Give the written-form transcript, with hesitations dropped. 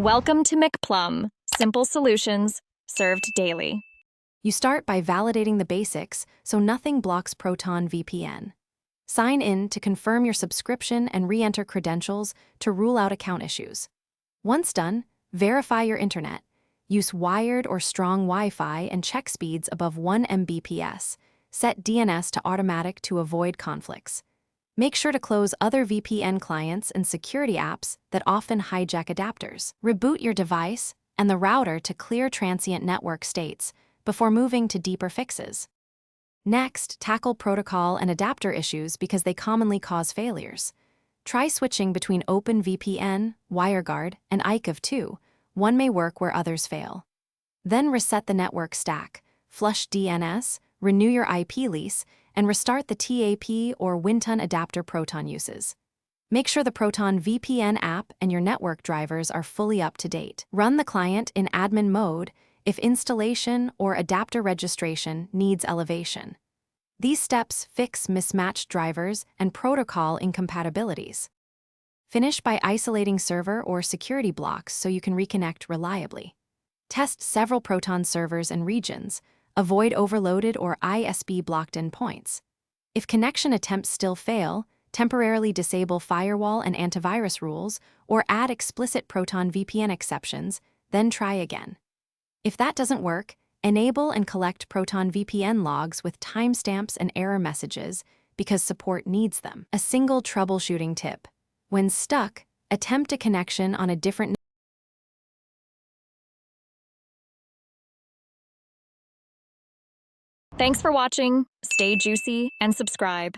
Welcome to McPlum, simple solutions served daily. You start by validating the basics so nothing blocks Proton VPN. Sign in to confirm your subscription and re-enter credentials to rule out account issues. Once done, verify your internet. Use wired or strong Wi-Fi and check speeds above 1 Mbps. Set DNS to automatic to avoid conflicts. Make sure to close other VPN clients and security apps that often hijack adapters. Reboot your device and the router to clear transient network states before moving to deeper fixes. Next, tackle protocol and adapter issues because they commonly cause failures. Try switching between OpenVPN, WireGuard, and IKEv2. One may work where others fail. Then reset the network stack, flush DNS, renew your IP lease, and restart the TAP or Winton adapter Proton uses. Make sure the Proton VPN app and your network drivers are fully up to date. Run the client in admin mode if installation or adapter registration needs elevation. These steps fix mismatched drivers and protocol incompatibilities. Finish by isolating server or security blocks so you can reconnect reliably. Test several Proton servers and regions. Avoid overloaded or ISP blocked endpoints. If connection attempts still fail, temporarily disable firewall and antivirus rules or add explicit Proton VPN exceptions, then try again. If that doesn't work, enable and collect Proton VPN logs with timestamps and error messages because support needs them. A single troubleshooting tip. When stuck, attempt a connection on a different. Thanks for watching. Stay juicy and subscribe.